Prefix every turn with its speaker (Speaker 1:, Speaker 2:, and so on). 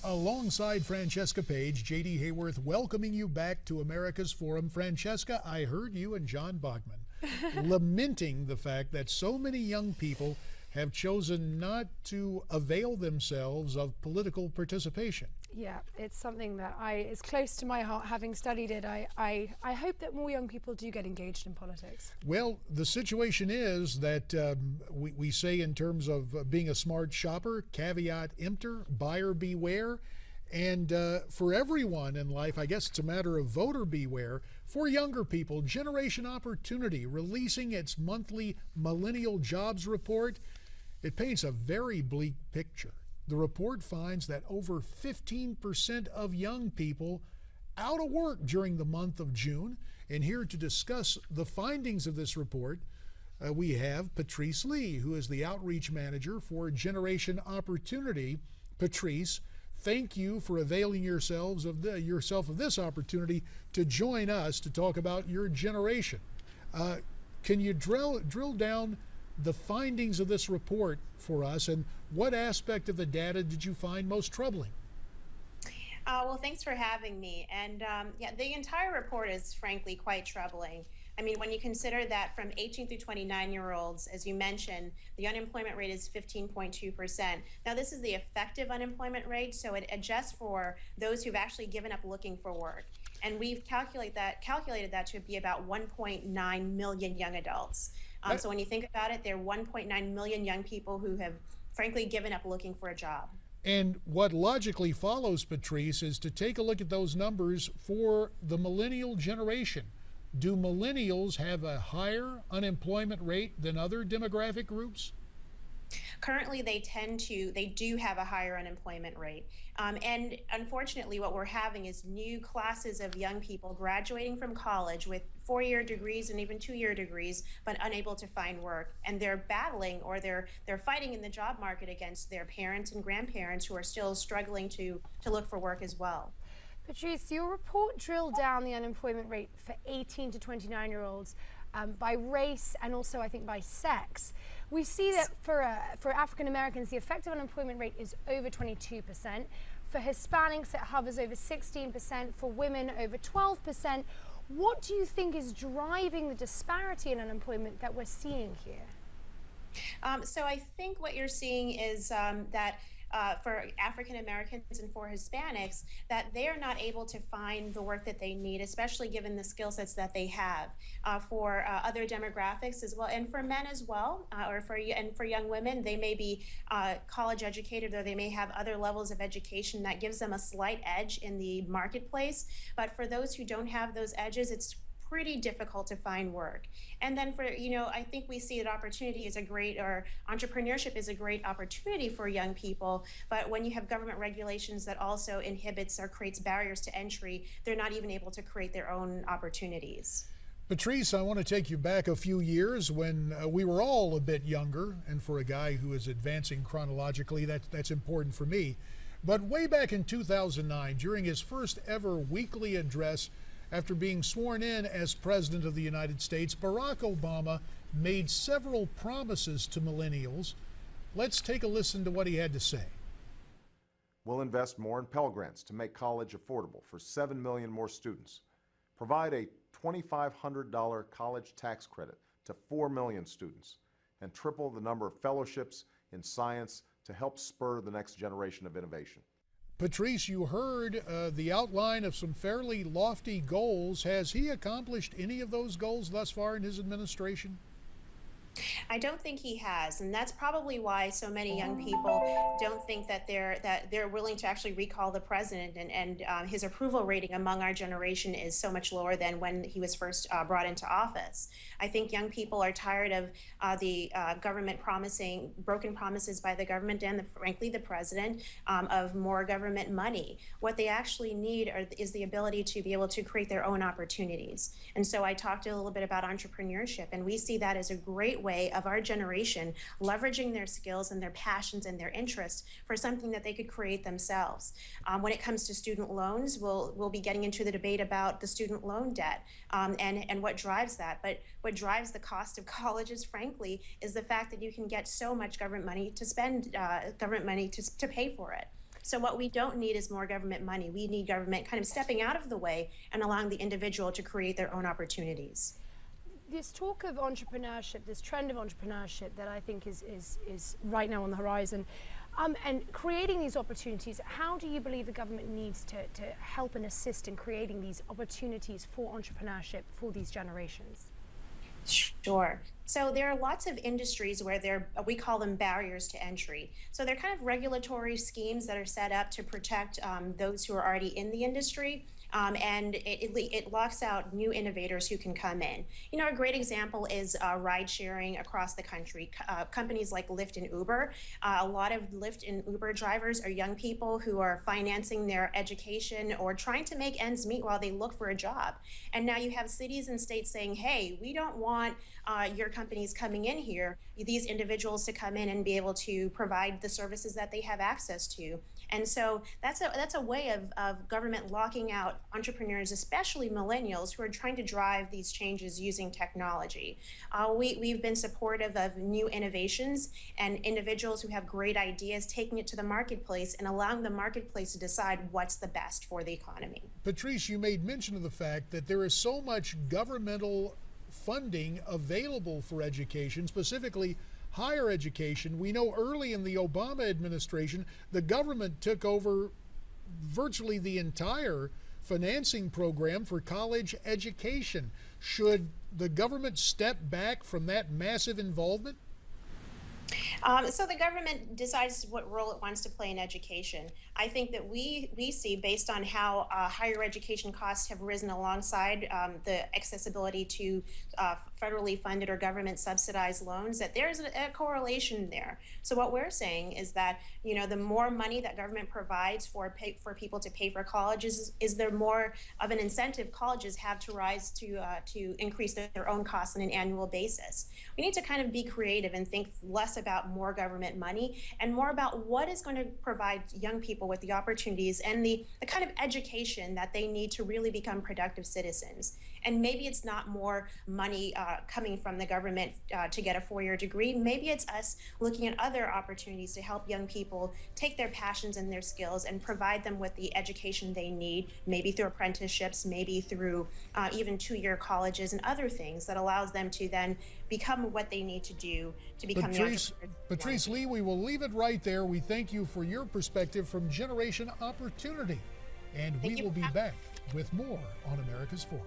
Speaker 1: Alongside Francesca Page, J.D. Hayworth welcoming you back to America's Forum. Francesca, I heard you and John Bachman lamenting the fact that so many young people have chosen not to avail themselves of political participation.
Speaker 2: Yeah, it's something that is close to my heart, having studied it. I hope that more young people do get engaged in politics.
Speaker 1: Well, the situation is that we say in terms of being a smart shopper, caveat emptor, buyer beware. And for everyone in life, I guess it's a matter of voter beware. For younger people, Generation Opportunity releasing its monthly Millennial Jobs Report. It paints a very bleak picture. The report finds that over 15% of young people out of work during the month of June. And here to discuss the findings of this report, we have Patrice Lee, who is the outreach manager for Generation Opportunity. Patrice, thank you for availing yourself of this opportunity to join us to talk about your generation. Can you drill down the findings of this report for us, and what aspect of the data did you find most troubling?
Speaker 3: Well, thanks for having me. And yeah, the entire report is frankly quite troubling. I mean, when you consider that from 18 through 29-year-olds, as you mentioned, the unemployment rate is 15.2%. Now, this is the effective unemployment rate, so it adjusts for those who've actually given up looking for work. And we've calculated that to be about 1.9 million young adults. So when you think about it, there are 1.9 million young people who have frankly given up looking for a job.
Speaker 1: And what logically follows, Patrice, is to take a look at those numbers for the millennial generation. Do millennials have a higher unemployment rate than other demographic groups?
Speaker 3: Currently, they do have a higher unemployment rate. And unfortunately, what we're having is new classes of young people graduating from college with 4-year degrees and even 2-year degrees, but unable to find work. And they're battling, or they're fighting in the job market against their parents and grandparents who are still struggling to look for work as well.
Speaker 2: Patrice, your report drilled down the unemployment rate for 18 to 29-year-olds by race and also, I think, by sex. We see that for African Americans, the effective unemployment rate is over 22%. For Hispanics, it hovers over 16%. For women, over 12%. What do you think is driving the disparity in unemployment that we're seeing here?
Speaker 3: So I think what you're seeing is that for African Americans and for Hispanics, that they are not able to find the work that they need, especially given the skill sets that they have. For other demographics as well, and for men as well, or for young women, they may be college educated, or they may have other levels of education that gives them a slight edge in the marketplace. But for those who don't have those edges, it's pretty difficult to find work. And then I think we see that entrepreneurship is a great opportunity for young people, but when you have government regulations that also inhibits or creates barriers to entry, they're not even able to create their own opportunities.
Speaker 1: Patrice, I want to take you back a few years when we were all a bit younger, and for a guy who is advancing chronologically, that's important for me. But way back in 2009, during his first ever weekly address, after being sworn in as President of the United States, Barack Obama made several promises to millennials. Let's take a listen to what he had to say.
Speaker 4: We'll invest more in Pell Grants to make college affordable for 7 million more students. Provide a $2,500 college tax credit to 4 million students. And triple the number of fellowships in science to help spur the next generation of innovation.
Speaker 1: Patrice, you heard the outline of some fairly lofty goals. Has he accomplished any of those goals thus far in his administration?
Speaker 3: I don't think he has, and that's probably why so many young people don't think that they're willing to actually recall the president, and his approval rating among our generation is so much lower than when he was first brought into office. I think young people are tired of the government promising broken promises by the government and frankly the president of more government money. What they actually need is the ability to be able to create their own opportunities. And so I talked a little bit about entrepreneurship, and we see that as a great way of our generation leveraging their skills and their passions and their interests for something that they could create themselves. When it comes to student loans, we'll be getting into the debate about the student loan debt and what drives that. But what drives the cost of colleges, frankly, is the fact that you can get so much government money to spend, government money to pay for it. So what we don't need is more government money. We need government kind of stepping out of the way and allowing the individual to create their own opportunities.
Speaker 2: This talk of entrepreneurship, this trend of entrepreneurship that I think is right now on the horizon, and creating these opportunities, how do you believe the government needs to help and assist in creating these opportunities for entrepreneurship for these generations?
Speaker 3: Sure. So there are lots of industries where we call them barriers to entry. So they're kind of regulatory schemes that are set up to protect those who are already in the industry. And it locks out new innovators who can come in. You know, a great example is ride sharing across the country. Companies like Lyft and Uber. A lot of Lyft and Uber drivers are young people who are financing their education or trying to make ends meet while they look for a job. And now you have cities and states saying, hey, we don't want your companies coming in here, these individuals to come in and be able to provide the services that they have access to. And so that's a way of government locking out entrepreneurs, especially millennials, who are trying to drive these changes using technology. We've been supportive of new innovations and individuals who have great ideas, taking it to the marketplace and allowing the marketplace to decide what's the best for the economy.
Speaker 1: Patrice, you made mention of the fact that there is so much governmental funding available for education, specifically higher education. We know early in the Obama administration, the government took over virtually the entire financing program for college education. Should the government step back from that massive involvement?
Speaker 3: So the government decides what role it wants to play in education. I think that we see, based on how higher education costs have risen alongside the accessibility to federally funded or government subsidized loans, that there's a correlation there. So what we're saying is that, you know, the more money that government provides for people to pay for colleges, is there more of an incentive colleges have to rise to increase their own costs on an annual basis. We need to kind of be creative and think less about more government money and more about what is going to provide young people with the opportunities and the kind of education that they need to really become productive citizens. And maybe it's not more money coming from the government to get a four-year degree. Maybe it's us looking at other opportunities to help young people take their passions and their skills and provide them with the education they need, maybe through apprenticeships, maybe through even two-year colleges and other things that allows them to then become what they need to do to become the entrepreneurs.
Speaker 1: Patrice Lee, we will leave it right there. We thank you for your perspective from Generation Opportunity. And we will be back with more on America's Forum.